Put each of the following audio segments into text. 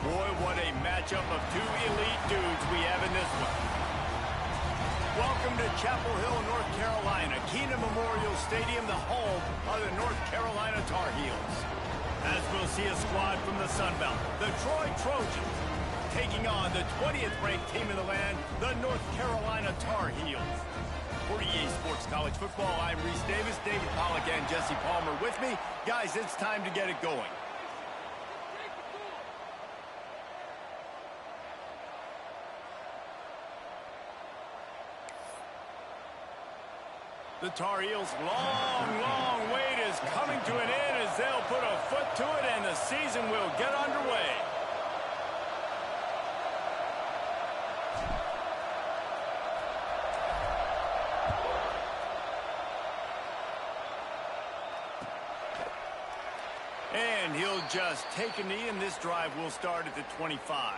Boy, what a matchup of two elite dudes we have in this one. Welcome to Chapel Hill, North Carolina, Keenan Memorial Stadium, the home of the North Carolina Tar Heels. As we'll see a squad from the Sun Belt, the Troy Trojans, taking on the 20th ranked team in the land, the North Carolina Tar Heels. For EA Sports College Football, I'm Reese Davis, David Pollack, and Jesse Palmer with me. Guys, it's time to get it going. The Tar Heels' long wait is coming to an end as they'll put a foot to it and the season will get underway. And he'll just take a knee, and this drive will start at the 25.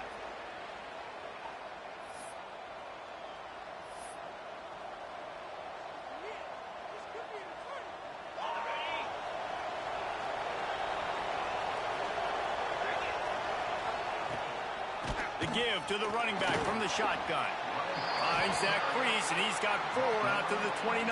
The give to the running back from the shotgun. Finds Zach Priest, and he's got 4 out to the 29.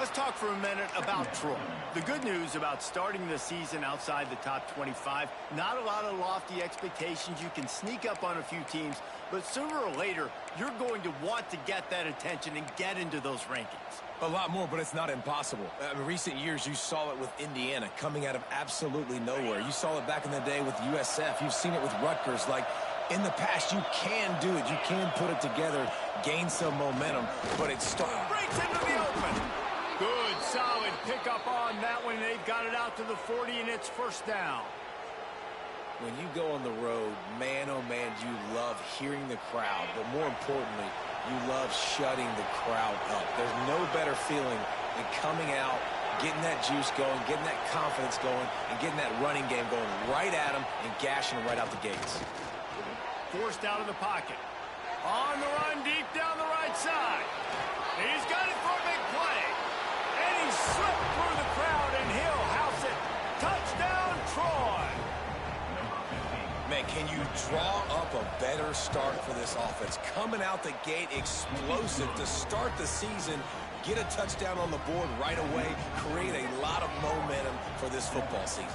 Let's talk for a minute about Troy. The good news about starting the season outside the top 25, not a lot of lofty expectations. You can sneak up on a few teams, but sooner or later, you're going to want to get that attention and get into those rankings. A lot more, but it's not impossible. In recent years, you saw it with Indiana coming out of absolutely nowhere. You saw it back in the day with USF. You've seen it with Rutgers. Like, in the past, you can do it. You can put it together, gain some momentum, but it starts. Breaks into the open. Good, solid pickup on that one. They've got it out to the 40, and it's first down. When you go on the road, man, oh man, you love hearing the crowd, but more importantly, you love shutting the crowd up. There's no better feeling than coming out, getting that juice going, getting that confidence going, and getting that running game going right at them and gashing them right out the gates. Forced out of the pocket. On the run, deep down the right side. He's got it for a big play. And he slipped through the crowd, and he'll house it. Touchdown, Troy. Man, can you draw up a better start for this offense? Coming out the gate explosive to start the season, get a touchdown on the board right away, create a lot of momentum for this football season.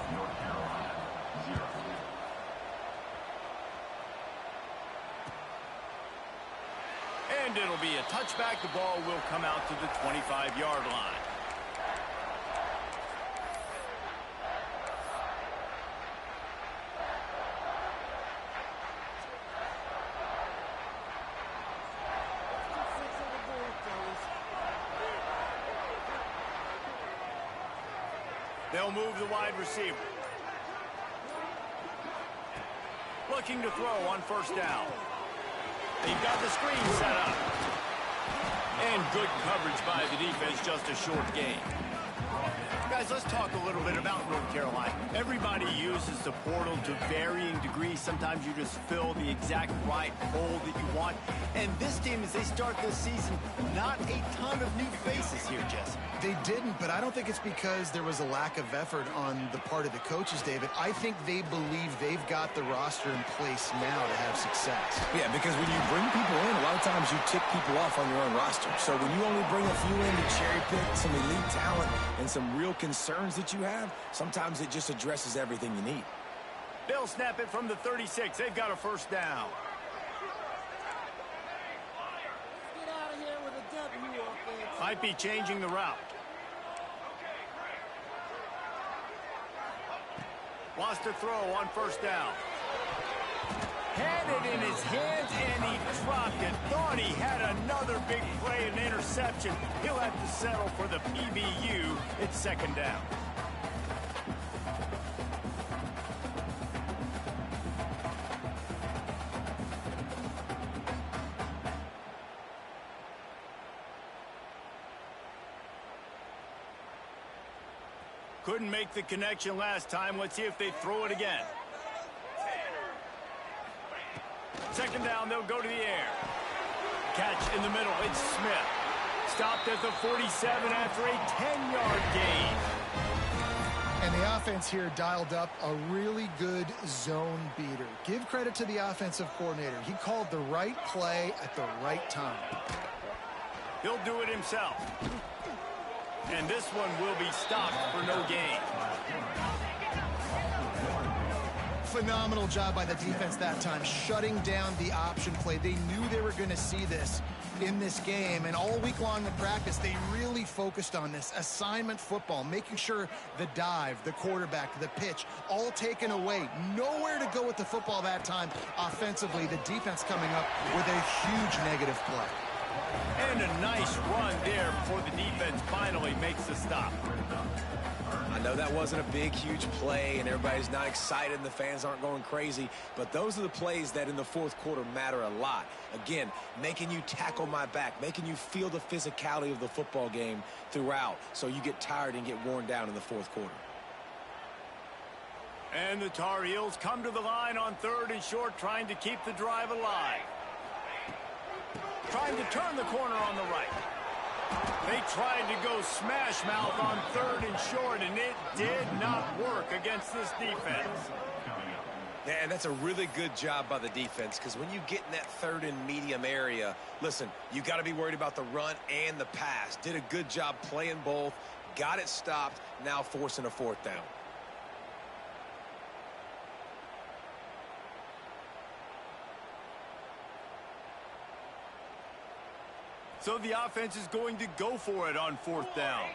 And it'll be a touchback. The ball will come out to the 25-yard line. They'll move the wide receiver. Looking to throw on first down. They've got the screen set up. And good coverage by the defense, just a short gain. Guys, let's talk a little bit about North Carolina. Everybody uses the portal to varying degrees. Sometimes you just fill the exact right hole that you want. And this team, as they start this season, not a ton of new faces here, Jesse. They didn't, but I don't think it's because there was a lack of effort on the part of the coaches, David. I think they believe they've got the roster in place now to have success. Yeah, because when you bring people in, a lot of times you tick people off on your own roster. So when you only bring a few in to cherry pick some elite talent and some real concerns that you have, sometimes it just addresses everything you need. They'll snap it from the 36. They've got a first down. Might be changing the route. Wants to throw on first down. Had it in his hands, and he dropped it. Thought he had another big play, an interception. He'll have to settle for the PBU. It's second down. Couldn't make the connection last time. Let's see if they throw it again. Second down, they'll go to the air. Catch in the middle, it's Smith. Stopped at the 47 after a 10-yard gain. And the offense here dialed up a really good zone beater. Give credit to the offensive coordinator. He called the right play at the right time. He'll do it himself. And this one will be stopped for no gain. Phenomenal job by the defense that time, shutting down the option play. They knew they were going to see this in this game, and all week long in practice, they really focused on this assignment football, making sure the dive, the quarterback, the pitch, all taken away. Nowhere to go with the football that time. Offensively, the defense coming up with a huge negative play. And a nice run there before the defense finally makes the stop. I know that wasn't a big, huge play, and everybody's not excited, and the fans aren't going crazy, but those are the plays that in the fourth quarter matter a lot. Again, making you tackle my back, making you feel the physicality of the football game throughout, so you get tired and get worn down in the fourth quarter. And the Tar Heels come to the line on 3rd and short, trying to keep the drive alive. Trying to turn the corner on the right. They tried to go smash mouth on 3rd and short, and it did not work against this defense. Yeah, and that's a really good job by the defense, because when you get in that 3rd and medium area, listen, you got to be worried about the run and the pass. Did a good job playing both, got it stopped, now forcing a 4th down. So the offense is going to go for it on 4th down.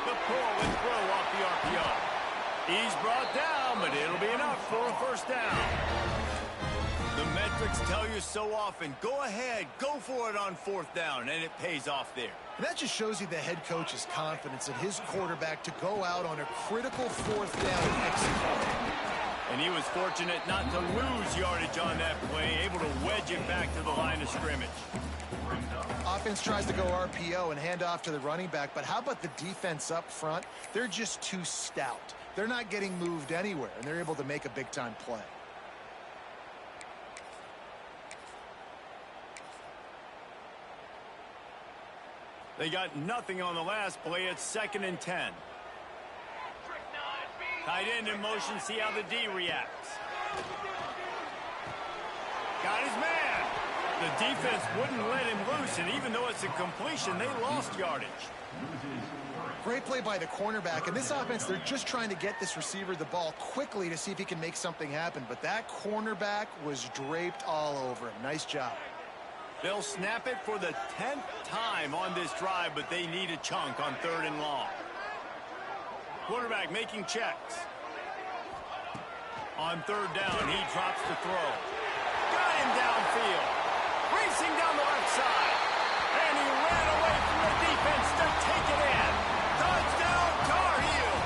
The pull and throw off the RPO. He's brought down, but it'll be enough for a 1st down. The metrics tell you so often, go ahead, go for it on 4th down, and it pays off there. And that just shows you the head coach's confidence in his quarterback to go out on a critical 4th down and execute. And he was fortunate not to lose yardage on that play, able to wedge it back to the line of scrimmage. Offense tries to go RPO and hand off to the running back, but how about the defense up front? They're just too stout. They're not getting moved anywhere, and they're able to make a big-time play. They got nothing on the last play. It's 2nd and 10. Tight end in motion, see how the D reacts. Got his man. The defense wouldn't let him loose, and even though it's a completion, they lost yardage. Great play by the cornerback. In this offense, they're just trying to get this receiver the ball quickly to see if he can make something happen. But that cornerback was draped all over him. Nice job. They'll snap it for the 10th time on this drive, but they need a chunk on 3rd and long. Quarterback making checks. On 3rd down, he drops the throw. Got him downfield. Racing down the left side. And he ran away from the defense to take it in. Touchdown, Tar Heels.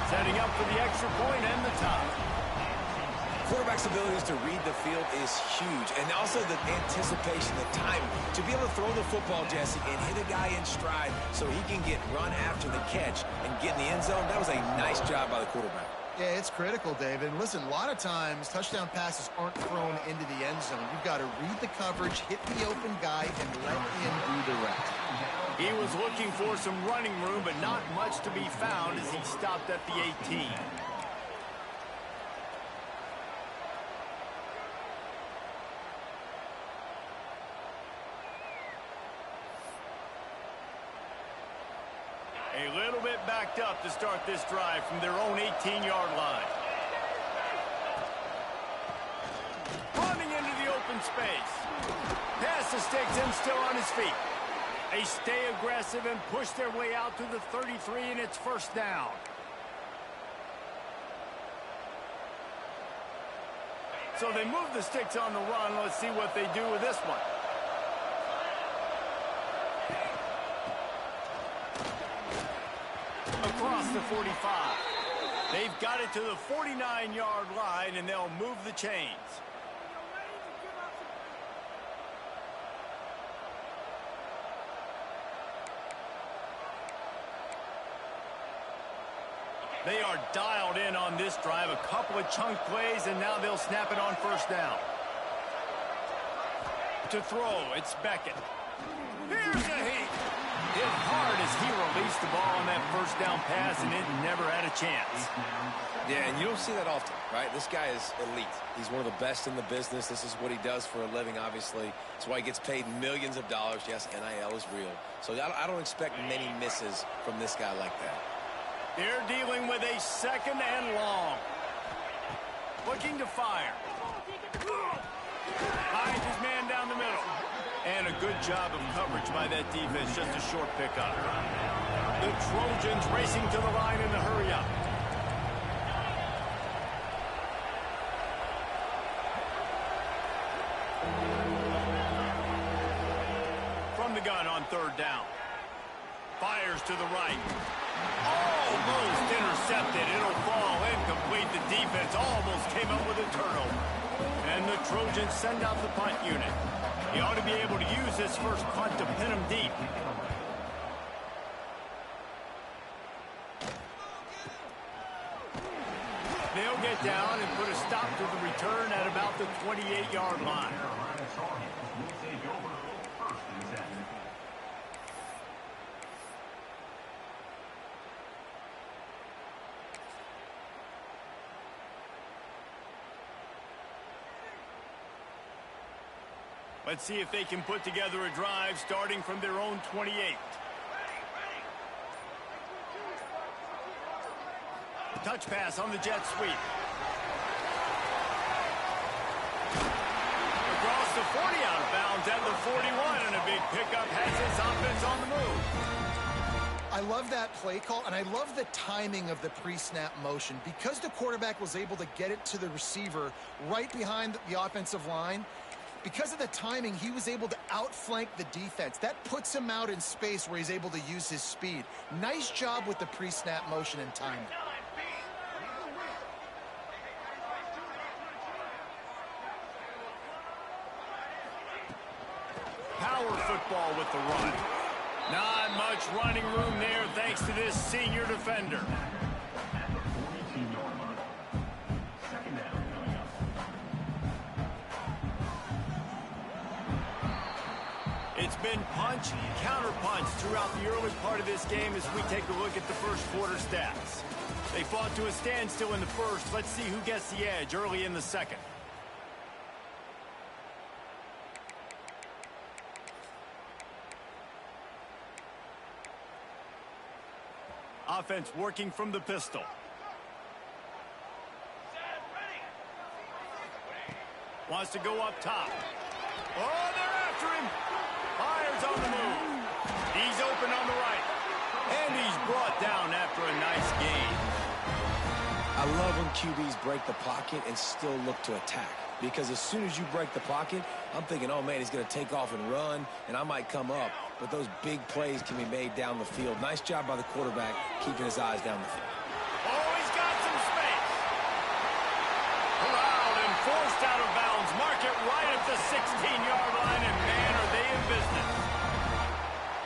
Setting up for the extra point and the tie. Quarterback's abilities to read the field is huge, and also the anticipation, the timing. To be able to throw the football, Jesse, and hit a guy in stride so he can get run after the catch and get in the end zone, that was a nice job by the quarterback. Yeah, it's critical, David. And listen, a lot of times touchdown passes aren't thrown into the end zone. You've got to read the coverage, hit the open guy, and let him do the rest. He was looking for some running room, but not much to be found as he stopped at the 18. A little bit backed up to start this drive from their own 18-yard line. Running into the open space. Pass to Sticks and still on his feet. They stay aggressive and push their way out to the 33, and it's 1st down. So they move the Sticks on the run. Let's see what they do with this one. Across the 45. They've got it to the 49-yard line, and they'll move the chains. They are dialed in on this drive. A couple of chunk plays, and now they'll snap it on 1st down. To throw, it's Beckett. Here's a heat. Hit hard as he released the ball on that first down pass, and it never had a chance. Yeah, and you don't see that often, right? This guy is elite. He's one of the best in the business. This is what he does for a living, obviously. That's why he gets paid millions of dollars. Yes, NIL is real. So I don't expect many misses from this guy like that. They're dealing with a second and long. Looking to fire. Finds his man down the middle. And a good job of coverage by that defense. Just a short pickup. The Trojans racing to the line in the hurry-up. From the gun on third down. Fires to the right. Almost intercepted. It'll fall incomplete. The defense almost came up with a turnover. And the Trojans send out the punt unit. He ought to be able to use this first punt to pin him deep. They'll get down and put a stop to the return at about the 28-yard line. Let's see if they can put together a drive starting from their own 28. Touch pass on the jet sweep. Across the 40, out of bounds at the 41, and a big pickup has his offense on the move. I love that play call, and I love the timing of the pre-snap motion. Because the quarterback was able to get it to the receiver right behind the offensive line, because of the timing, he was able to outflank the defense. That puts him out in space where he's able to use his speed. Nice job with the pre-snap motion and timing. Power football with the run. Not much running room there thanks to this senior defender. It's been punch, counter-punch throughout the early part of this game as we take a look at the first quarter stats. They fought to a standstill in the first. Let's see who gets the edge early in the second. Offense working from the pistol. Wants to go up top. Oh, they're after him. Fires on the move. He's open on the right. And he's brought down after a nice gain. I love when QBs break the pocket and still look to attack. Because as soon as you break the pocket, I'm thinking, oh, man, he's going to take off and run, and I might come up. But those big plays can be made down the field. Nice job by the quarterback keeping his eyes down the field. Oh, he's got some space. Corralled and forced out of bounds. Mark it right at the 16-yard line, and man, are they in business.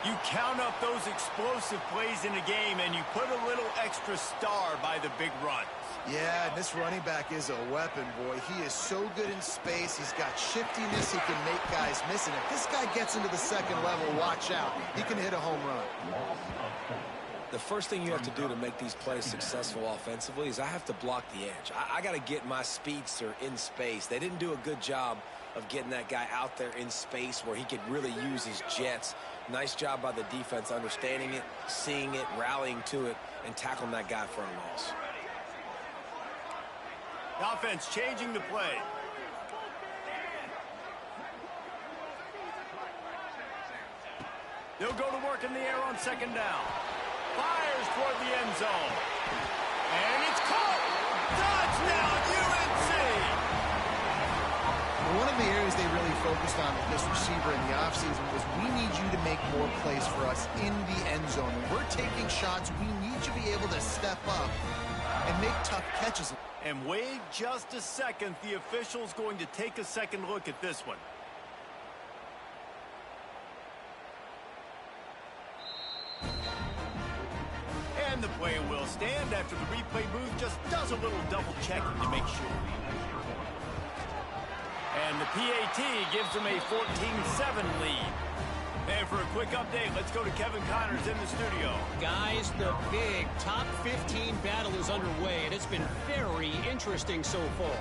You count up those explosive plays in a game, and you put a little extra star by the big runs. Yeah, this running back is a weapon, boy. He is so good in space. He's got shiftiness. He can make guys miss. And if this guy gets into the second level, watch out. He can hit a home run. The first thing you have to do to make these plays successful offensively is I have to block the edge. I got to get my speedster in space. They didn't do a good job of getting that guy out there in space where he could really use his jets. Nice job by the defense understanding it, seeing it, rallying to it, and tackling that guy for a loss. The offense changing the play. They'll go to work in the air on second down. Fires toward the end zone. And it's caught. Touchdown, UNC! One of the areas they really focused on with this receiver in the offseason was we need you to make more plays for us in the end zone. When we're taking shots, we need you to be able to step up and make tough catches. And wait just a second. The official's going to take a second look at this one. And the play will stand after the replay booth just does a little double checking to make sure. And the PAT gives them a 14-7 lead. And for a quick update, let's go to Kevin Connors in the studio. Guys, the big top 15 battle is underway, and it's been very interesting so far.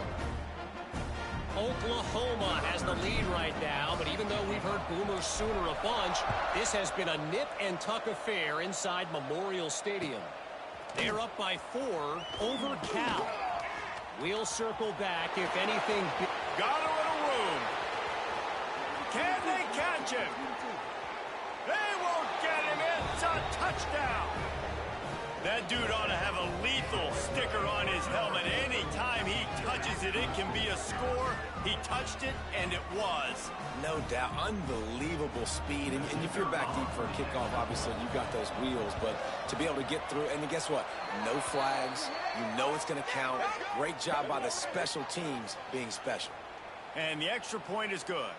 Oklahoma has the lead right now, but even though we've heard Boomer Sooner a bunch, this has been a nip-and-tuck affair inside Memorial Stadium. They're up by 4 over Cal. We'll circle back if anything. Got a little room. Can they catch him? They won't get him. It's a touchdown. That dude ought to have a lethal sticker on his helmet. Anytime he touches it, it can be a score. He touched it, and it was. No doubt. Unbelievable speed. And if you're back deep for a kickoff, obviously you've got those wheels. But to be able to get through, and guess what? No flags. You know it's going to count. Great job by the special teams being special. And the extra point is good.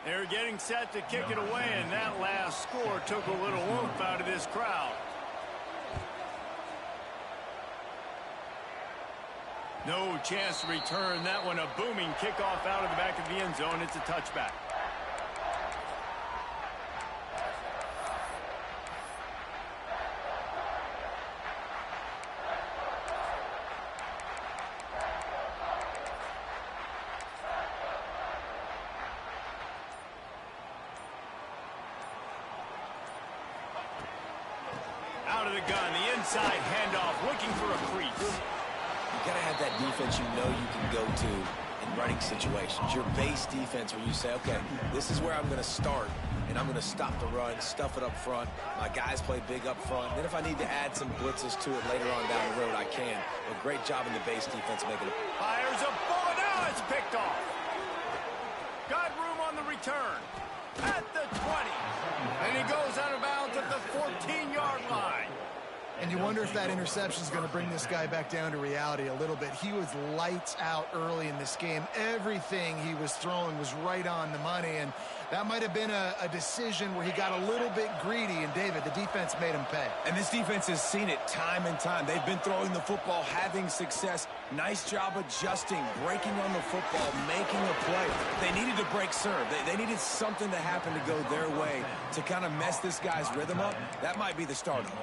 They're getting set to kick it away, and that last score took a little oomph out of this crowd. No chance to return that one. A booming kickoff out of the back of the end zone. It's a touchback. Out of the gun, the inside handoff, looking for a crease. You got to have that defense you know you can go to in running situations. Your base defense where you say, okay, this is where I'm going to start, and I'm going to stop the run, stuff it up front. My guys play big up front. Then if I need to add some blitzes to it later on down the road, I can. But great job in the base defense making it. Fires a bullet. Now it's picked off. Got room on the return. At the 20. And he goes out of bounds at the 14-yard line. And you wonder if that interception is going to bring this guy back down to reality a little bit. He was lights out early in this game. Everything he was throwing was right on the money, and that might have been a decision where he got a little bit greedy, and David, the defense made him pay. And this defense has seen it time and time. They've been throwing the football, having success. Nice job adjusting, breaking on the football, making a play. They needed to break serve. They needed something to happen to go their way to kind of mess this guy's rhythm up. That might be the start of it.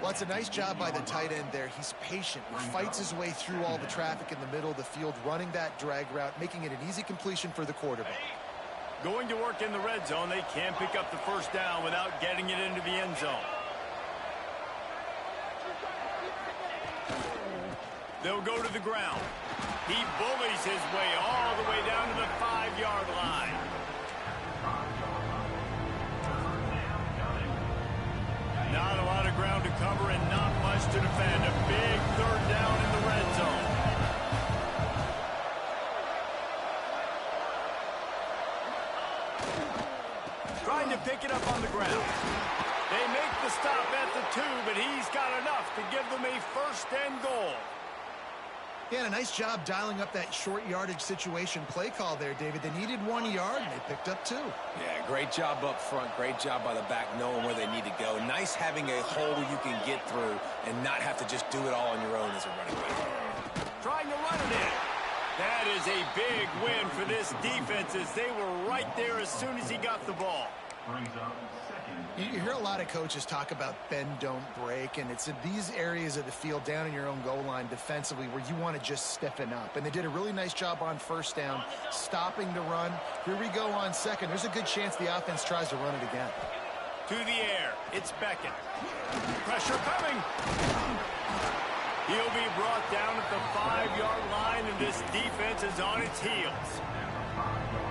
Well, it's a nice job by the tight end there. He's patient. He fights his way through all the traffic in the middle of the field, running that drag route, making it an easy completion for the quarterback. Going to work in the red zone. They can't pick up the first down without getting it into the end zone. They'll go to the ground. He bullies his way all the way down to the 5-yard line. Not a lot of ground to cover and not much to defend. A big third down in the red zone. Trying to pick it up on the ground. They make the stop at the 2, but he's got enough to give them a first and goal. Yeah, and a nice job dialing up that short yardage situation play call there, David. They needed 1 yard, and they picked up 2. Yeah, great job up front. Great job by the back knowing where they need to go. Nice having a hole you can get through and not have to just do it all on your own as a running back. Trying to run it in. That is a big win for this defense as they were right there as soon as he got the ball. You hear a lot of coaches talk about bend, don't break, and it's in these areas of the field down in your own goal line defensively where you want to just stiffen up. And they did a really nice job on first down, stopping the run. Here we go on second. There's a good chance the offense tries to run it again. To the air. It's Beckett. Pressure coming. He'll be brought down at the 5-yard line, and this defense is on its heels.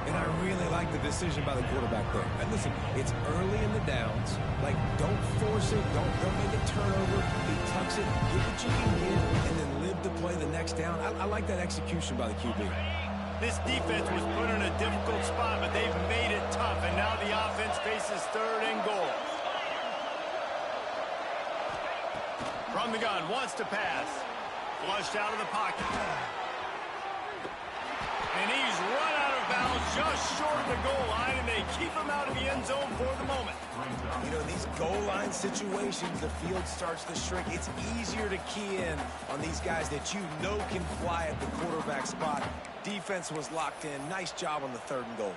And I really like the decision by the quarterback there. And listen, it's early in the downs. Like, don't force it. Don't make a turnover. He tucks it, get what you can get, and then live to play the next down. I like that execution by the QB. This defense was put in a difficult spot, but they've made it tough, and now the offense faces third and goal. From the gun, wants to pass. Flushed out of the pocket. And he's run out of bounds just short of the goal line, and they keep him out of the end zone for the moment. You know, these goal line situations, the field starts to shrink. It's easier to key in on these guys that you know can fly at the quarterback spot. Defense was locked in. Nice job on the 3rd and goal.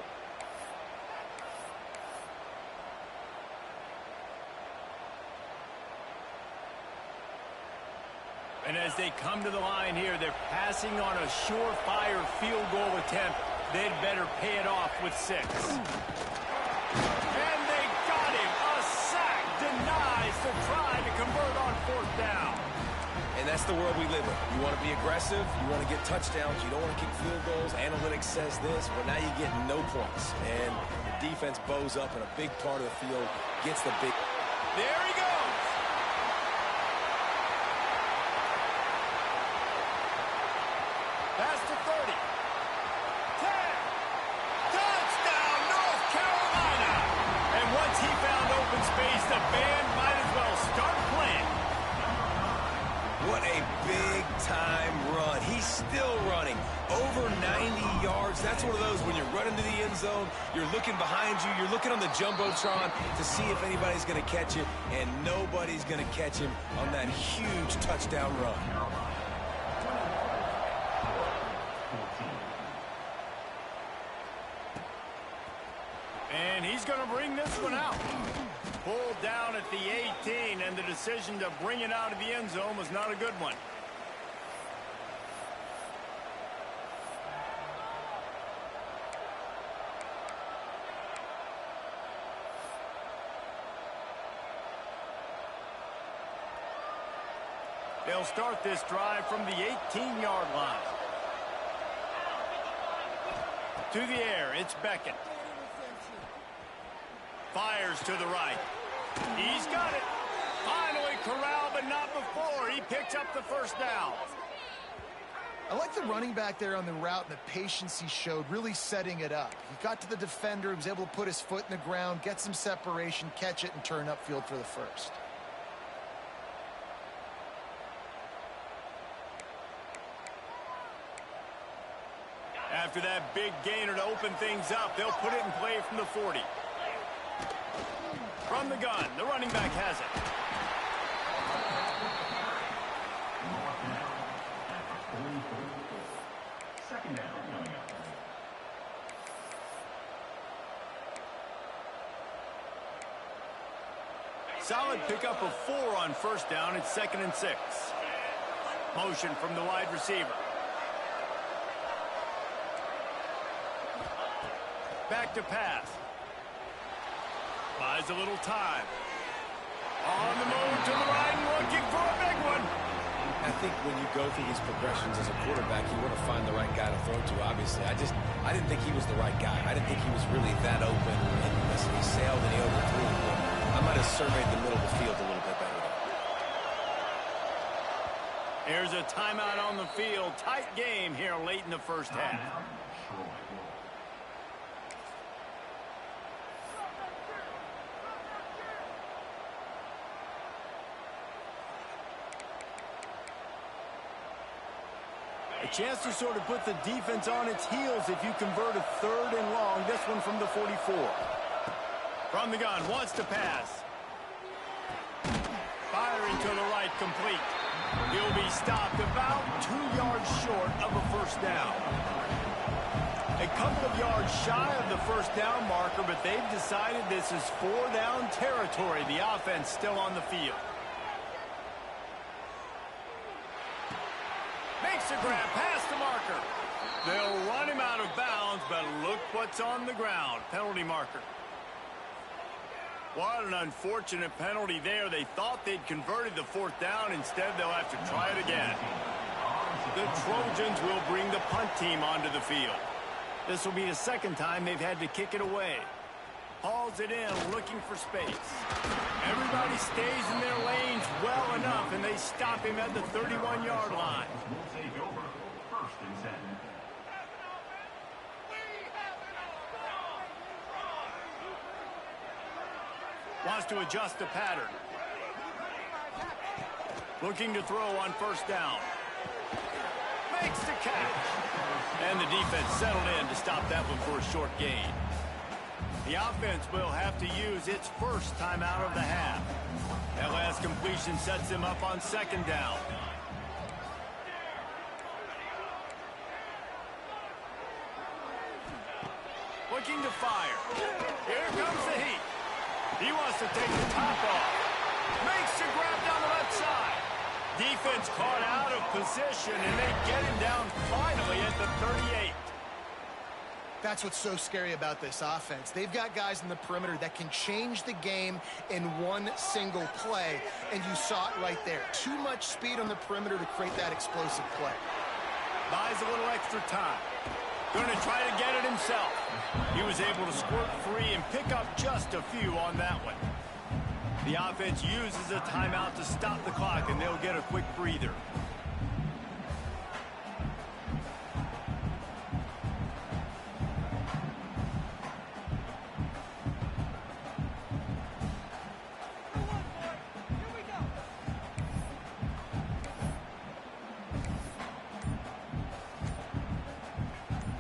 And as they come to the line here, they're passing on a surefire field goal attempt. They'd better pay it off with 6. And they got him. A sack denies the try to convert on 4th down. And that's the world we live in. You want to be aggressive, you want to get touchdowns, you don't want to kick field goals. Analytics says this, but now you get no points. And the defense bows up, and a big part of the field gets the big... There he goes. Pass to 30. 10. Touchdown, North Carolina. And once he found open space, the band might as well start playing. What a big-time run. He's still running. Over 90 yards. That's one of those when you're running to the end zone, you're looking behind you, you're looking on the Jumbotron to see if anybody's going to catch it, and nobody's going to catch him on that huge touchdown run. And he's going to bring this one out. Pulled down at the 18, and the decision to bring it out of the end zone was not a good one. They'll start this drive from the 18-yard line. To the air, it's Beckett. Fires to the right. He's got it. Finally corralled, but not before. He picks up the 1st down. I like the running back there on the route and the patience he showed, really setting it up. He got to the defender, he was able to put his foot in the ground, get some separation, catch it, and turn upfield for the 1st. After that big gainer to open things up, they'll put it in play from the 40. From the gun, the running back has it. Second down coming up. Solid pickup of 4 on 1st down. It's 2nd and 6. Motion from the wide receiver. Back to pass. Buys a little time. On the move to the right and looking for a big one. I think when you go through these progressions as a quarterback, you want to find the right guy to throw to, obviously. I didn't think he was the right guy. I didn't think he was really that open. And listen, he sailed and he overthrew. But I might have surveyed the middle of the field a little bit better. Here's a timeout on the field. Tight game here late in the 1st half. A chance to sort of put the defense on its heels if you convert a 3rd and long. This one from the 44. From the gun, wants to pass. Firing to the right, complete. He'll be stopped about 2 yards short of a 1st down. A couple of yards shy of the 1st down marker, but they've decided this is 4-down territory. The offense still on the field. Makes a grab past the marker. They'll run him out of bounds, but look what's on the ground. Penalty marker. What an unfortunate penalty there. They thought they'd converted the 4th down. Instead, they'll have to try it again. The Trojans will bring the punt team onto the field. This will be the 2nd time they've had to kick it away. Hauls it in, looking for space. Everybody stays in their lanes well enough, and they stop him at the 31-yard line. We'll take over 1st and 10. Wants to adjust the pattern. Looking to throw on 1st down. Makes the catch. And the defense settled in to stop that one for a short gain. The offense will have to use its 1st timeout of the half. That last completion sets them up on 2nd down. Looking to fire. Here comes the heat. He wants to take the top off. Makes the grab down the left side. defense caught out of position, and they get him down finally at the 38. That's what's so scary about this offense. They've got guys in the perimeter that can change the game in one single play, and you saw it right there. Too much speed on the perimeter to create that explosive play. Buys a little extra time. Going to try to get it himself. He was able to squirt free and pick up just a few on that one. The offense uses a timeout to stop the clock, and they'll get a quick breather.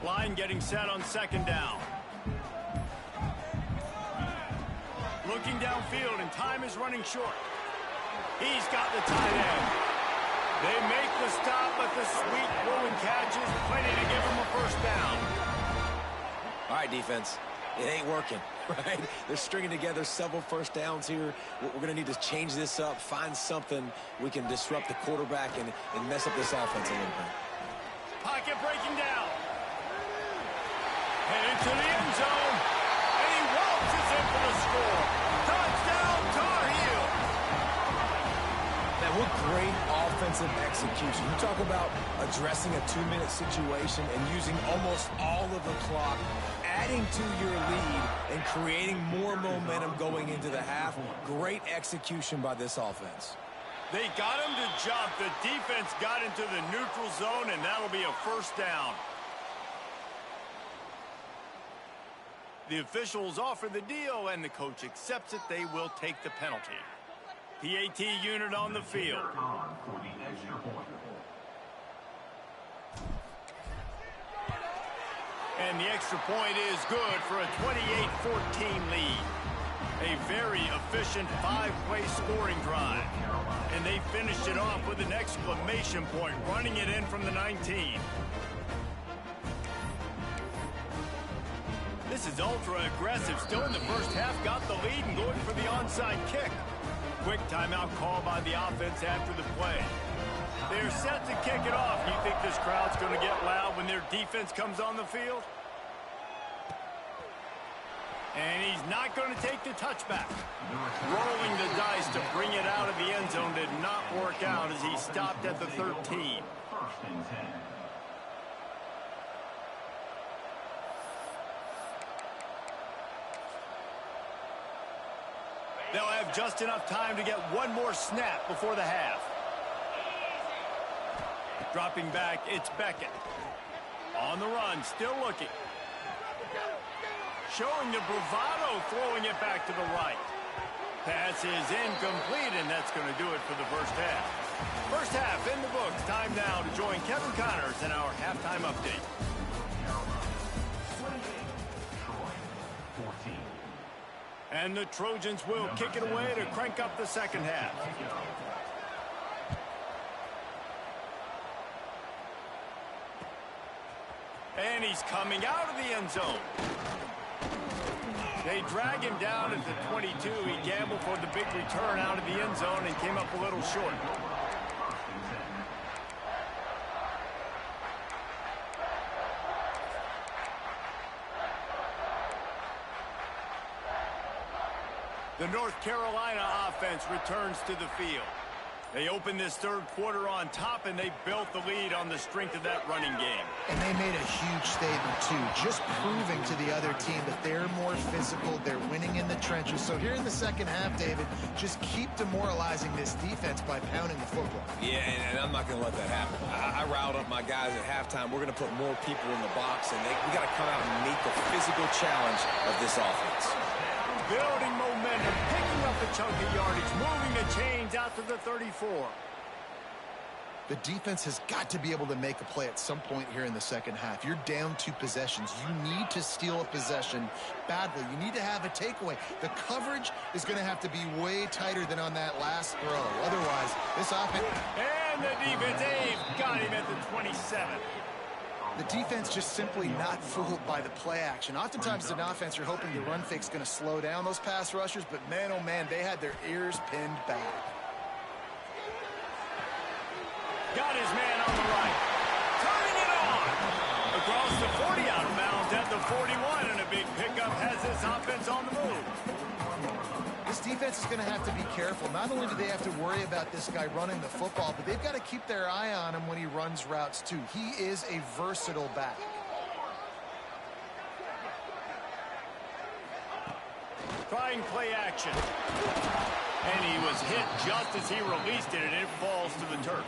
Line getting set on second down. Looking downfield, and time is running short. He's got the tight end. They make the stop, but the sweet throwing catch is plenty to give him a first down. All right, defense. It ain't working, right? They're stringing together several first downs here. We're going to need to change this up, find something we can disrupt the quarterback and mess up this offense a little bit. Pocket breaking down. And into the end zone. And he waltzes in for the score. Touchdown, Tar Heel. Man, what great offensive execution. You talk about addressing a 2-minute situation and using almost all of the clock, adding to your lead and creating more momentum going into the half. Great execution by this offense. They got him to jump. The defense got into the neutral zone, and that'll be a first down. The officials offer the deal, and the coach accepts it. They will take the penalty. PAT unit on the field. For the extra point. And the extra point is good for a 28-14 lead. A very efficient 5-play scoring drive. And they finished it off with an exclamation point, running it in from the 19. This is ultra-aggressive. Still in the first half, got the lead and going for the onside kick. Quick timeout call by the offense after the play. They're set to kick it off. You think this crowd's going to get loud when their defense comes on the field? And he's not going to take the touchback. Rolling the dice to bring it out of the end zone did not work out as he stopped at the 13. First and 10. They'll have just enough time to get one more snap before the half. Dropping back, it's Beckett. On the run, still looking. Showing the bravado, throwing it back to the right. Pass is incomplete, and that's going to do it for the first half. First half in the books. Time now to join Kevin Connors in our halftime update. 28. Troy. 14. And the Trojans will kick it away to crank up the second half. And he's coming out of the end zone. They drag him down at the 22. He gambled for the big return out of the end zone and came up a little short. The North Carolina offense returns to the field. They opened this third quarter on top, and they built the lead on the strength of that running game. And they made a huge statement, too, just proving to the other team that they're more physical, they're winning in the trenches. So here in the second half, David, just keep demoralizing this defense by pounding the football. Yeah, and I'm not going to let that happen. I riled up my guys at halftime. We're going to put more people in the box, and we got to come out and meet the physical challenge of this offense. Building momentum, picking up a chunk of yardage, moving the chains out to the 34. The defense has got to be able to make a play at some point here in the second half. You're down 2 possessions. You need to steal a possession badly. You need to have a takeaway. The coverage is going to have to be way tighter than on that last throw. Otherwise, this offense... And the defense, they've got him at the 27. The defense just simply not fooled by the play action. Oftentimes, as an offense, you're hoping the run fake's going to slow down those pass rushers, but man, oh man, they had their ears pinned back. Got his man on the right. Turning it on. Across the 40, out of bounds at the 41, and a big pickup has this offense on the move. This defense is going to have to be careful. Not only do they have to worry about this guy running the football, but they've got to keep their eye on him when he runs routes too. He is a versatile back. Trying play action. And he was hit just as he released it, and it falls to the turf.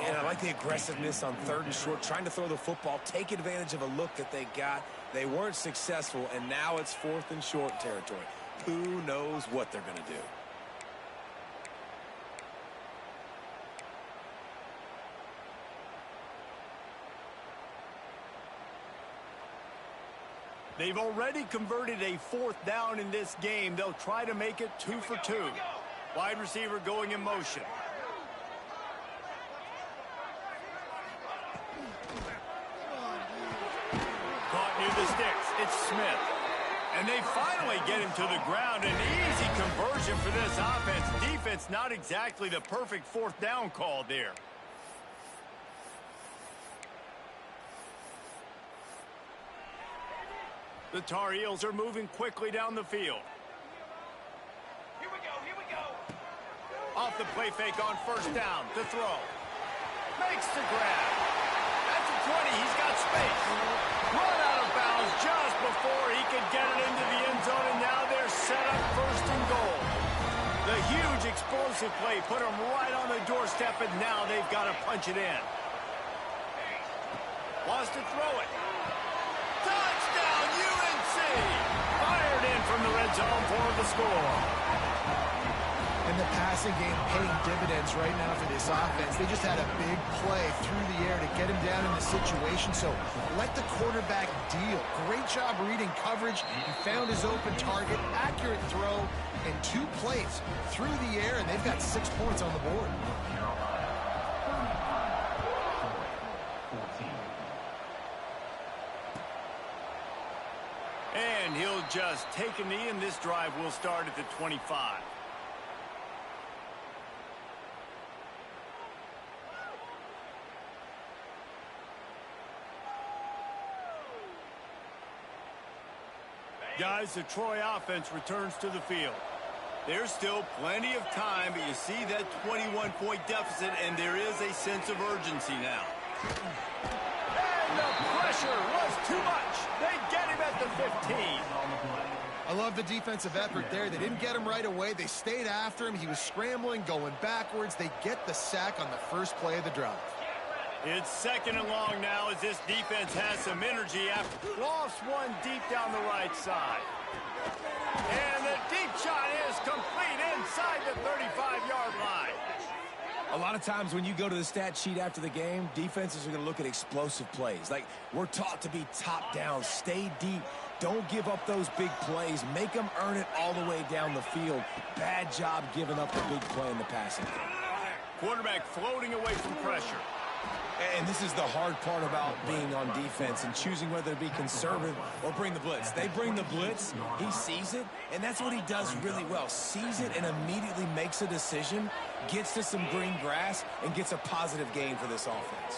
And I like the aggressiveness on 3rd and short, trying to throw the football, take advantage of a look that they got. They weren't successful, and now it's 4th and short territory. Who knows what they're going to do? They've already converted a 4th down in this game. They'll try to make it 2 for 2. Wide receiver going in motion. Caught near the sticks. It's Smith. And they finally get him to the ground. An easy conversion for this offense. Defense not exactly the perfect 4th down call there. The Tar Heels are moving quickly down the field. Here we go, here we go. Off the play fake on 1st down to throw. Makes the grab. At the 20, he's got space. Run out of bounds just before he could get it into the end zone, and now they're set up 1st and goal. The huge explosive play put them right on the doorstep, and now they've got to punch it in. Wants to throw it. Touchdown, UNC! Fired in from the red zone for the score. And the passing game paying dividends right now for this offense. They just had a big play through the air to get him down in the situation. So let the quarterback deal. Great job reading coverage. He found his open target, accurate throw, and 2 plays through the air, and they've got 6 points on the board. And he'll just take a knee, and this drive will start at the 25. Guys, the Troy offense returns to the field. There's still plenty of time, but you see that 21-point deficit, and there is a sense of urgency now. And the pressure was too much. They get him at the 15. I love the defensive effort there. They didn't get him right away. They stayed after him. He was scrambling, going backwards. They get the sack on the first play of the drive. It's 2nd and long now as this defense has some energy after lofts one deep down the right side. And the deep shot is complete inside the 35-yard line. A lot of times when you go to the stat sheet after the game, defenses are going to look at explosive plays. Like, we're taught to be top down, stay deep, don't give up those big plays, make them earn it all the way down the field. Bad job giving up the big play in the passing game. Quarterback floating away from pressure. And this is the hard part about being on defense and choosing whether to be conservative or bring the blitz. They bring the blitz, he sees it, and that's what he does really well. Sees it and immediately makes a decision, gets to some green grass, and gets a positive gain for this offense.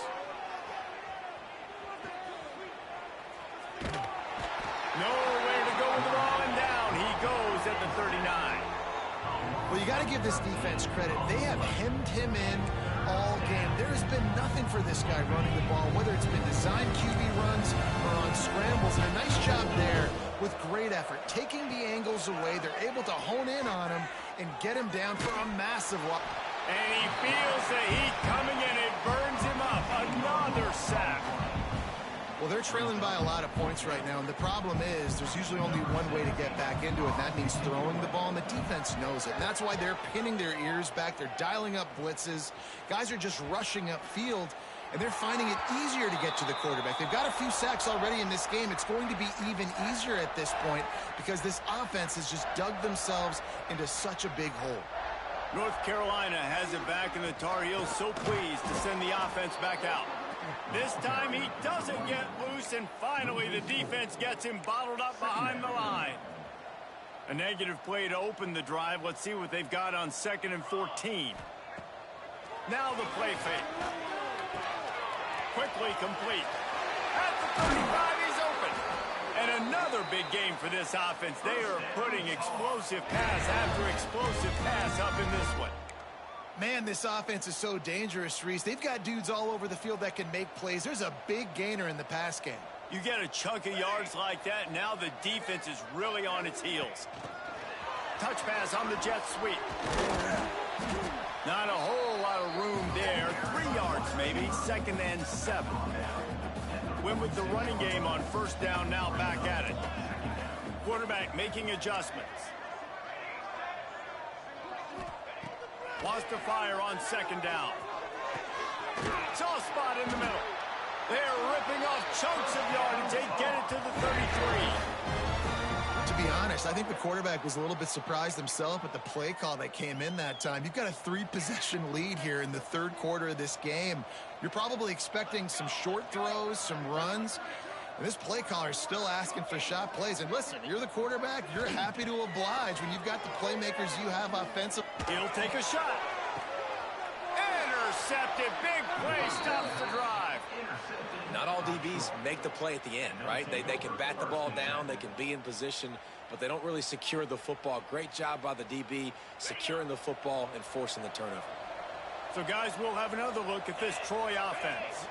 Nowhere to go with the ball, and down he goes at the 39. Well, you got to give this defense credit. They have hemmed him in all game. There has been nothing for this guy running the ball, whether it's been designed QB runs or on scrambles. And a nice job there with great effort. Taking the angles away, they're able to hone in on him and get him down for a massive walk. And he feels the heat coming, and it burns him up. Another sack. Well, they're trailing by a lot of points right now, and the problem is there's usually only one way to get back into it, and that means throwing the ball, and the defense knows it. And that's why they're pinning their ears back. They're dialing up blitzes. Guys are just rushing upfield, and they're finding it easier to get to the quarterback. They've got a few sacks already in this game. It's going to be even easier at this point because this offense has just dug themselves into such a big hole. North Carolina has it back, and the Tar Heels so pleased to send the offense back out. This time he doesn't get loose, and finally the defense gets him bottled up behind the line. A negative play to open the drive. Let's see what they've got on 2nd and 14. Now the play fake. Quickly complete. At the 35, he's open. And another big game for this offense. They are putting explosive pass after explosive pass up in this one. Man, this offense is so dangerous, Reese. They've got dudes all over the field that can make plays. There's a big gainer in the pass game. You get a chunk of yards like that, now the defense is really on its heels. Touch pass on the jet sweep. Not a whole lot of room there. 3 yards maybe, 2nd and 7. Win with the running game on 1st down, now back at it. Quarterback making adjustments. Wants to fire on 2nd down. Soft spot in the middle. They're ripping off chunks of yardage. They get it to the 33. To be honest, I think the quarterback was a little bit surprised himself at the play call that came in that time. You've got a 3-possession lead here in the 3rd quarter of this game. You're probably expecting some short throws, some runs. And this play caller is still asking for shot plays. And listen, you're the quarterback. You're happy to oblige when you've got the playmakers you have offensive. He'll take a shot. Intercepted. Big play stops the drive. Not all DBs make the play at the end, right? They can bat the ball down, they can be in position, but they don't really secure the football. Great job by the DB securing the football and forcing the turnover. So, guys, we'll have another look at this Troy offense.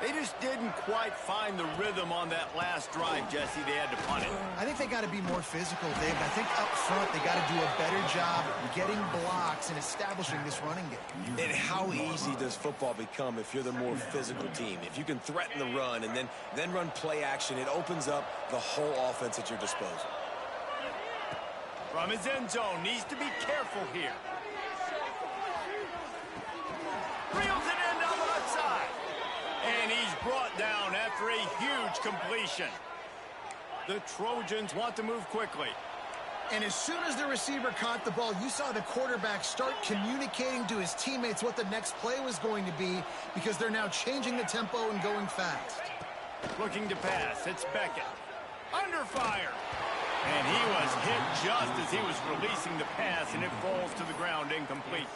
They just didn't quite find the rhythm on that last drive, Jesse. They had to punt it. I think they got to be more physical, Dave. I think up front they got to do a better job getting blocks and establishing this running game. And how easy does football become if you're the more physical team? If you can threaten the run and then run play action, it opens up the whole offense at your disposal. From his end zone, needs to be careful here. Reels it in down the left side. And he's brought down after a huge completion. The Trojans want to move quickly. And as soon as the receiver caught the ball, you saw the quarterback start communicating to his teammates what the next play was going to be because they're now changing the tempo and going fast. Looking to pass. It's Beckett. Under fire. And he was hit just as he was releasing the pass, and it falls to the ground incomplete.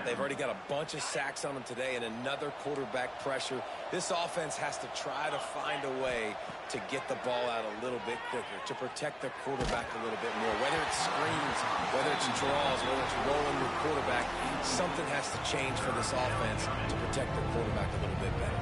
They've already got a bunch of sacks on them today and another quarterback pressure. This offense has to try to find a way to get the ball out a little bit quicker, to protect the quarterback a little bit more. Whether it's screens, whether it's draws, whether it's rolling the quarterback, something has to change for this offense to protect the quarterback a little bit better.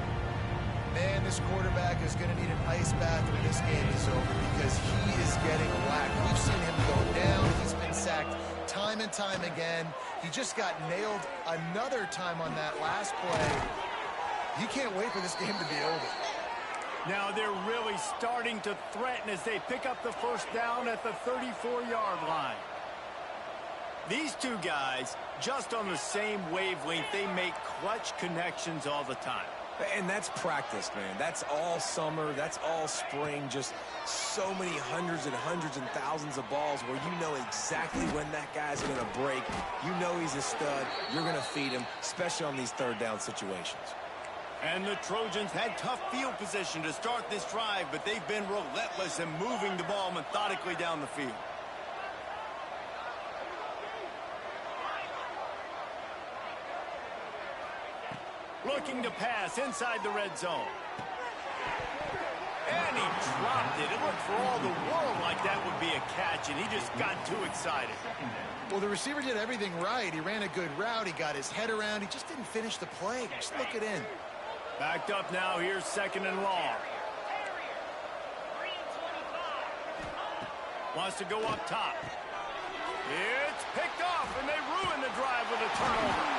Man, this quarterback is going to need an ice bath when this game is over because he is getting whacked. We've seen him go down. He's been sacked time and time again. He just got nailed another time on that last play. You can't wait for this game to be over. Now they're really starting to threaten as they pick up the 1st down at the 34-yard line. These two guys, just on the same wavelength, they make clutch connections all the time. And that's practice, man. That's all summer. That's all spring. Just so many hundreds and thousands of balls where you know exactly when that guy's going to break. You know he's a stud. You're going to feed him, especially on these 3rd down situations. And the Trojans had tough field position to start this drive, but they've been relentless in moving the ball methodically down the field. Looking to pass inside the red zone. And he dropped it. It looked for all the world like that would be a catch, and he just got too excited. Well, the receiver did everything right. He ran a good route. He got his head around. He just didn't finish the play. Just look it in. Backed up now. Here's 2nd and long. Wants to go up top. It's picked off, and they ruin the drive with a turnover.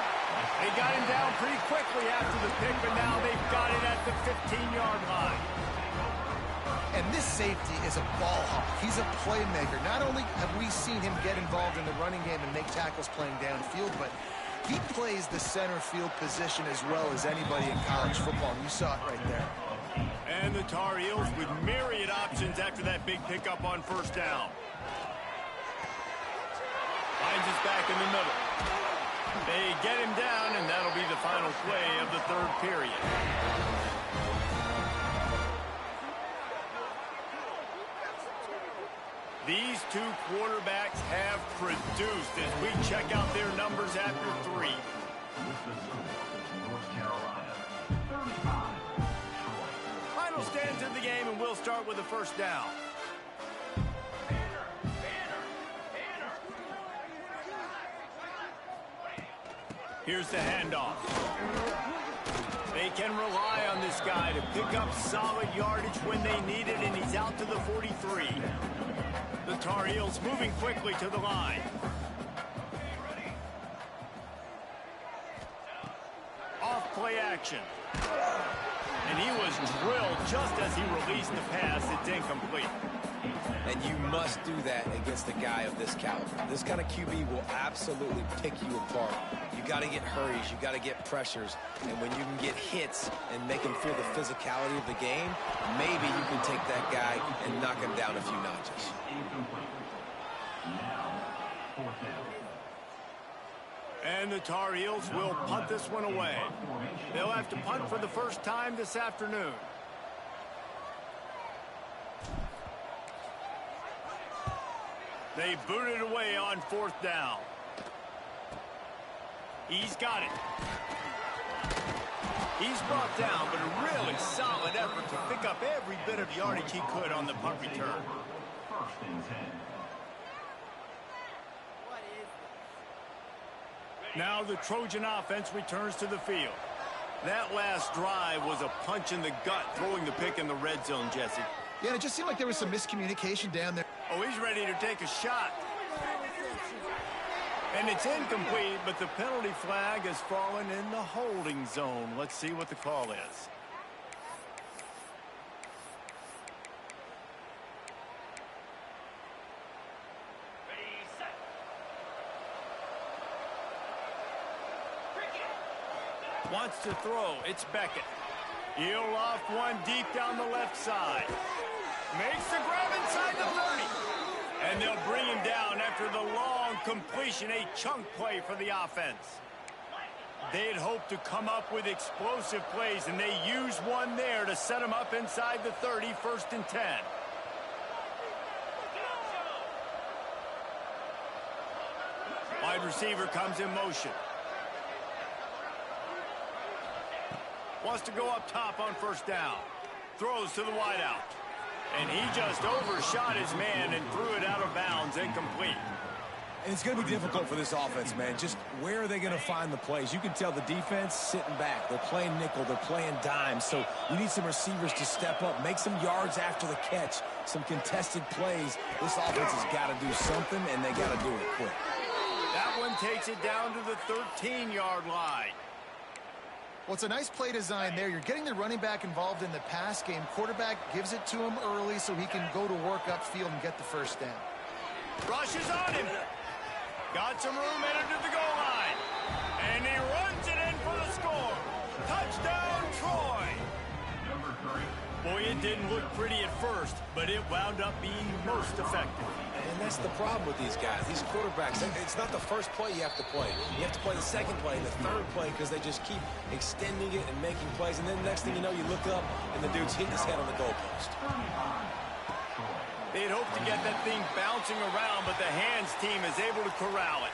They got him down pretty quickly after the pick, but now they've got it at the 15-yard line. And this safety is a ball hawk. He's a playmaker. Not only have we seen him get involved in the running game and make tackles playing downfield, but he plays the center field position as well as anybody in college football. And you saw it right there. And the Tar Heels with myriad options after that big pickup on 1st down. Finds us back in the middle. They get him down, and that'll be the final play of the 3rd period. These two quarterbacks have produced as we check out their numbers after 3. With the score, North Carolina 35, Troy. Final stands of the game, and we'll start with the first down. Here's the handoff. They can rely on this guy to pick up solid yardage when they need it, and he's out to the 43. The Tar Heels moving quickly to the line. Off play action. And he was drilled just as he released the pass. It's incomplete. And you must do that against a guy of this caliber. This kind of QB will absolutely pick you apart. You got to get hurries, you got to get pressures, and when you can get hits and make him feel the physicality of the game, maybe you can take that guy and knock him down a few notches. Incomplete. Now, fourth down. And the Tar Heels will punt this one away. They'll have to punt for the first time this afternoon. They boot it away on fourth down. He's got it. He's brought down, but a really solid effort to pick up every bit of yardage he could on the punt return. First and 10. Now the Trojan offense returns to the field. That last drive was a punch in the gut, throwing the pick in the red zone, Jesse. Yeah, it just seemed like there was some miscommunication down there. Oh, he's ready to take a shot. And it's incomplete, but the penalty flag has fallen in the holding zone. Let's see what the call is. Wants to throw. It's Beckett. He'll off one deep down the left side. Makes the grab inside the 30. And they'll bring him down after the long completion, a chunk play for the offense. They'd hoped to come up with explosive plays, and they used one there to set him up inside the 30, first and 10. Wide receiver comes in motion. Wants to go up top on first down. Throws to the wideout. And he just overshot his man and threw it out of bounds, incomplete. And it's going to be difficult for this offense, man. Just where are they going to find the plays? You can tell the defense sitting back. They're playing nickel. They're playing dime. So you need some receivers to step up, make some yards after the catch, some contested plays. This offense has got to do something, and they got to do it quick. That one takes it down to the 13-yard line. Well, it's a nice play design there. You're getting the running back involved in the pass game. Quarterback gives it to him early so he can go to work upfield and get the first down. Rushes on him. Got some room, entered to the goal line. And he runs it in for the score. Touchdown, Troy. Number 3. Boy, it didn't look pretty at first, but it wound up being most effective. And that's the problem with these guys, these quarterbacks. It's not the first play you have to play. You have to play the second play and the third play because they just keep extending it and making plays. And then next thing you know, you look up and the dude's hitting his head on the goalpost. They'd hoped to get that thing bouncing around, but the hands team is able to corral it.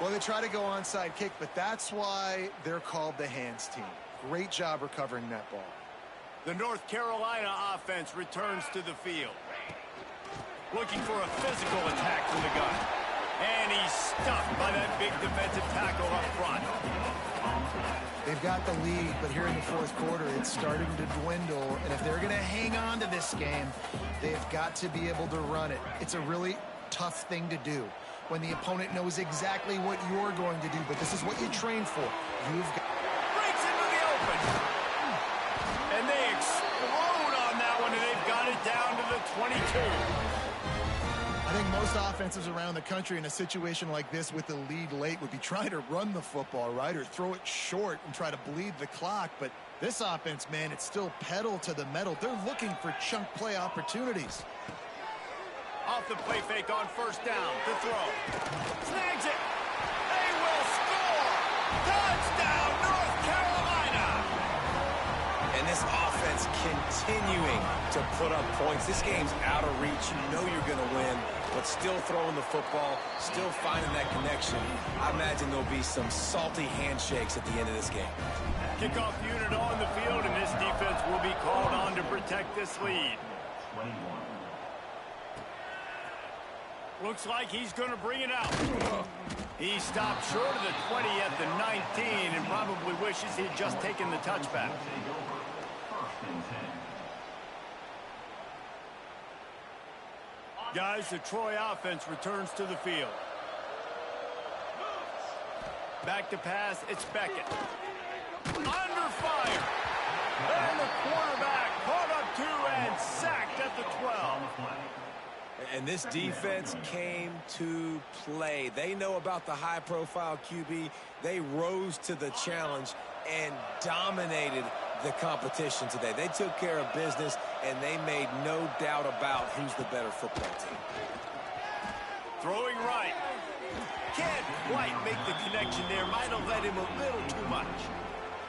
Well, they try to go onside kick, but that's why they're called the hands team. Great job recovering that ball. The North Carolina offense returns to the field. Looking for a physical attack from the gun. And he's stuffed by that big defensive tackle up front. They've got the lead, but here in the fourth quarter, it's starting to dwindle. And if they're going to hang on to this game, they've got to be able to run it. It's a really tough thing to do when the opponent knows exactly what you're going to do. But this is what you train for. You've got... Breaks into the open. And they explode on that one, and they've got it down to the 22. I think most offenses around the country in a situation like this with the lead late would be trying to run the football, right, or throw it short and try to bleed the clock. But this offense, man, it's still pedal to the metal. They're looking for chunk play opportunities. Off the play fake on first down. The throw. Snags it. They will score. Touchdown, North Carolina. And this offense continuing to put up points. This game's out of reach. You know you're going to win. but still throwing the football, still finding that connection. I imagine there'll be some salty handshakes at the end of this game. Kickoff unit on the field, and this defense will be called on to protect this lead. 21. Looks like he's going to bring it out. He stopped short of the 20 at the 19 and probably wishes he'd just taken the touchback. Take over. First and 10. Guys, the Troy offense returns to the field. Back to pass, it's Beckett. Under fire. And the quarterback caught up to and sacked at the 12. And this defense came to play. They know about the high-profile QB. They rose to the challenge and dominated the competition today. They took care of business, and they made no doubt about who's the better football team. Throwing right. Can't quite make the connection there. Might have let him a little too much.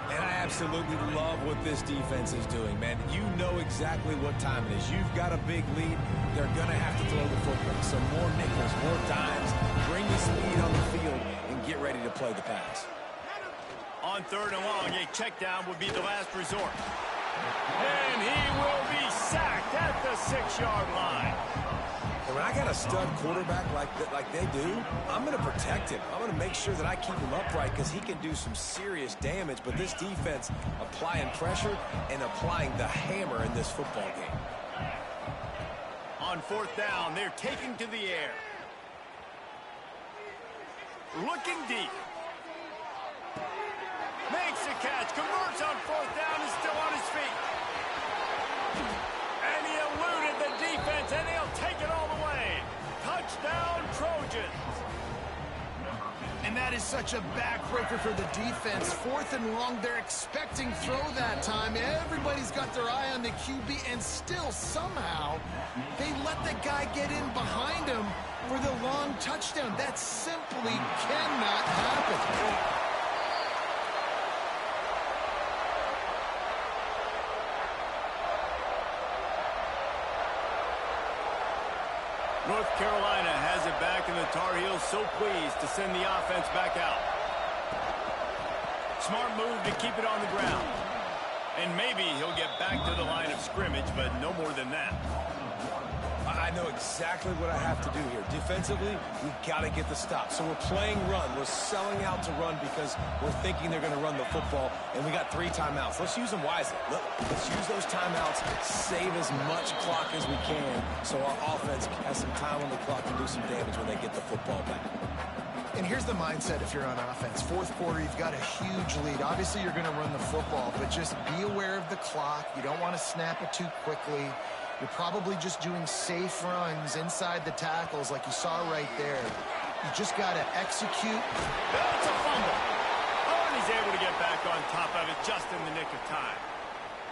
And I absolutely love what this defense is doing, man. You know exactly what time it is. You've got a big lead. They're going to have to throw the football. Some more nickels, more dimes. Bring the speed on the field and get ready to play the pass. On 3rd and long, a check down would be the last resort. And he will be sacked at the 6-yard line. And when I got a stud quarterback like they do, I'm going to protect him. I'm going to make sure that I keep him upright because he can do some serious damage. But this defense applying pressure and applying the hammer in this football game. On 4th down, they're taking to the air. Looking deep. Makes a catch, converts on 4th down, is still on his feet. And he eluded the defense, and he'll take it all the way. Touchdown, Trojans. And that is such a backbreaker for the defense. 4th and long, they're expecting throw that time. Everybody's got their eye on the QB, and still somehow they let the guy get in behind him for the long touchdown. That simply cannot happen. North Carolina has it back, and the Tar Heels so pleased to send the offense back out. Smart move to keep it on the ground. And maybe he'll get back to the line of scrimmage, but no more than that. I know exactly what I have to do here. Defensively, we've got to get the stop. So we're playing run. We're selling out to run because we're thinking they're going to run the football, and we got 3 timeouts. Let's use them wisely. Let's use those timeouts, save as much clock as we can so our offense has some time on the clock to do some damage when they get the football back. And here's the mindset if you're on offense. 4th quarter, you've got a huge lead. Obviously, you're going to run the football, but just be aware of the clock. You don't want to snap it too quickly. You're probably just doing safe runs inside the tackles like you saw right there. You just got to execute. That's a fumble. Oh, and he's able to get back on top of it just in the nick of time.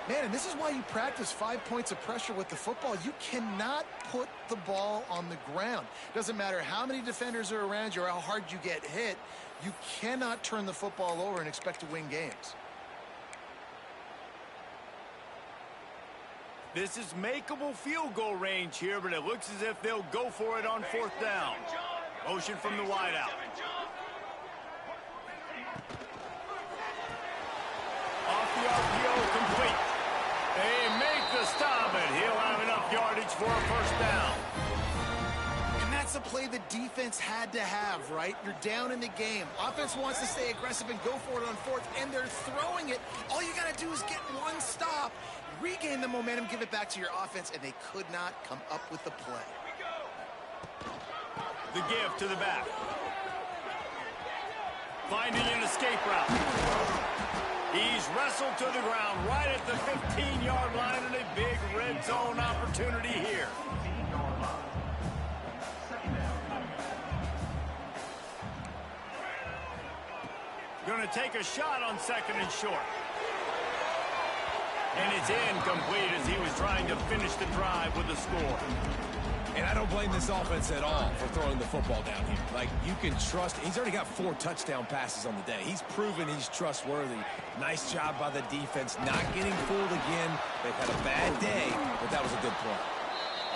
Man, and this is why you practice 5 points of pressure with the football. You cannot put the ball on the ground. Doesn't matter how many defenders are around you or how hard you get hit. You cannot turn the football over and expect to win games. This is makeable field goal range here, but it looks as if they'll go for it on 4th down. Motion from the wideout. Off the RPO, complete. They make the stop, and he'll have enough yardage for a 1st down. And that's a play the defense had to have, right? You're down in the game. Offense wants to stay aggressive and go for it on 4th, and they're throwing it. All you got to do is get one stop, regain the momentum, give it back to your offense, and they could not come up with the play. The give to the back. Finding an escape route. He's wrestled to the ground right at the 15-yard line, and a big red zone opportunity here. Going to take a shot on 2nd and short. And it's incomplete as he was trying to finish the drive with a score. And I don't blame this offense at all for throwing the football down here. Like, you can trust. He's already got 4 touchdown passes on the day. He's proven he's trustworthy. Nice job by the defense, not getting fooled again. They've had a bad day, but that was a good play.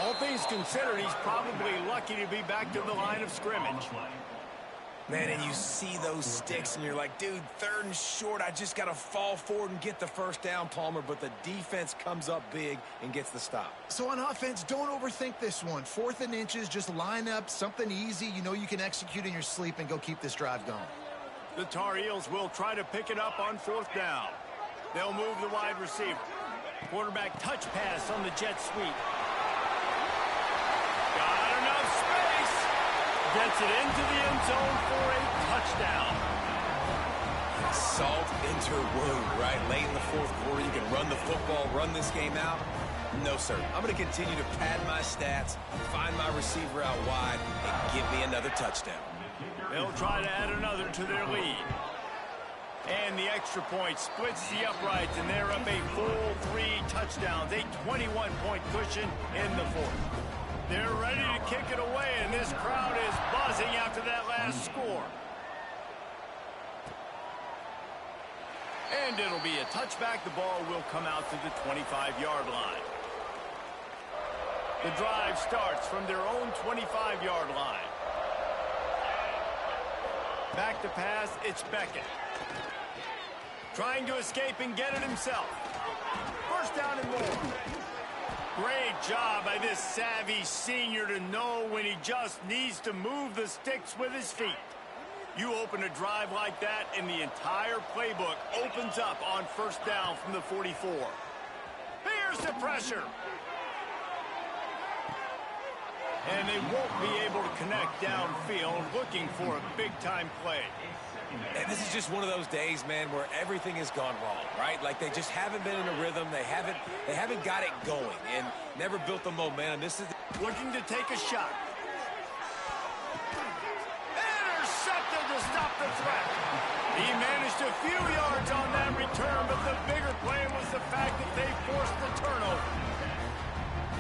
All things considered, he's probably lucky to be back to the line of scrimmage. Man, and you see those sticks, and you're like, dude, 3rd and short, I just got to fall forward and get the first down, Palmer, but the defense comes up big and gets the stop. So on offense, don't overthink this one. 4th and inches, just line up something easy you know you can execute in your sleep and go keep this drive going. The Tar Heels will try to pick it up on 4th down. They'll move the wide receiver. Quarterback touch pass on the jet sweep. Got enough space. Gets it into the end zone for a touchdown. Salt into wound, right? Late in the 4th quarter, you can run the football, run this game out. No, sir. I'm going to continue to pad my stats, find my receiver out wide, and give me another touchdown. They'll try to add another to their lead. And the extra point splits the uprights, and they're up a full 3 touchdowns, a 21-point cushion in the 4th. They're ready to kick it away, and this crowd is buzzing after that last score. And it'll be a touchback. The ball will come out to the 25-yard line. The drive starts from their own 25-yard line. Back to pass, it's Beckett. Trying to escape and get it himself. First down and more. Great job by this savvy senior to know when he just needs to move the sticks with his feet. You open a drive like that, and the entire playbook opens up on first down from the 44. Here's the pressure. And they won't be able to connect downfield, looking for a big-time play. And this is just one of those days, man, where everything has gone wrong, right? Like they just haven't been in a rhythm. They haven't got it going and never built the momentum. This is looking to take a shot. Intercepted to stop the threat. He managed a few yards on that return, but the bigger play was the fact that they forced the turnover.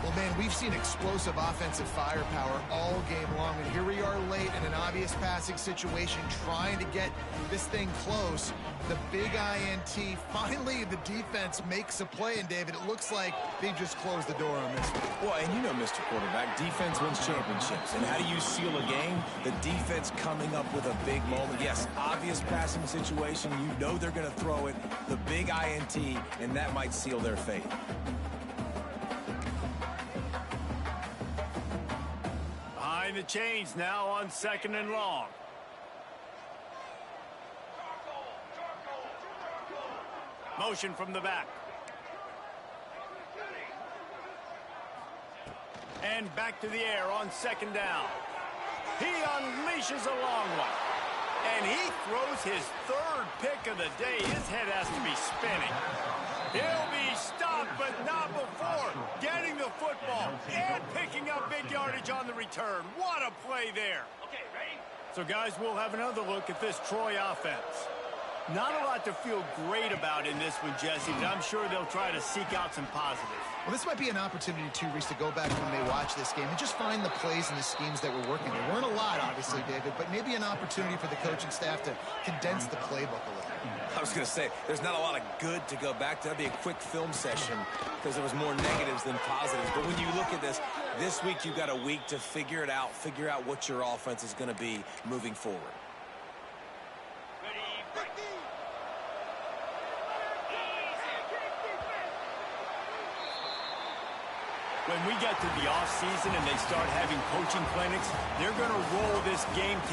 Well, man, we've seen explosive offensive firepower all game long, and here we are late in an obvious passing situation trying to get this thing close. The big INT, finally the defense makes a play, and David, it looks like they just closed the door on this one. well, and you know, Mr. Quarterback, defense wins championships. And how do you seal a game? The defense coming up with a big moment. Yes, obvious passing situation. You know they're going to throw it. The big INT, and that might seal their fate. Behind the chains now on 2nd and long. Motion from the back. And back to the air on 2nd down. He unleashes a long one. And he throws his 3rd pick of the day. His head has to be spinning. He'll be stopped, but not before getting the football and picking up big yardage on the return. What a play there. Okay, ready? So, guys, we'll have another look at this Troy offense. Not a lot to feel great about in this one, Jesse, but I'm sure they'll try to seek out some positives. Well, this might be an opportunity, too, Reese, to go back when they watch this game and just find the plays and the schemes that were working. There weren't a lot, obviously, David, but maybe an opportunity for the coaching staff to condense the playbook a little. I was going to say, there's not a lot of good to go back to. That'd be a quick film session because there was more negatives than positives. But when you look at this week you've got a week to figure it out, figure out what your offense is going to be moving forward. When we get to the offseason and they start having coaching clinics, they're going to roll this game tape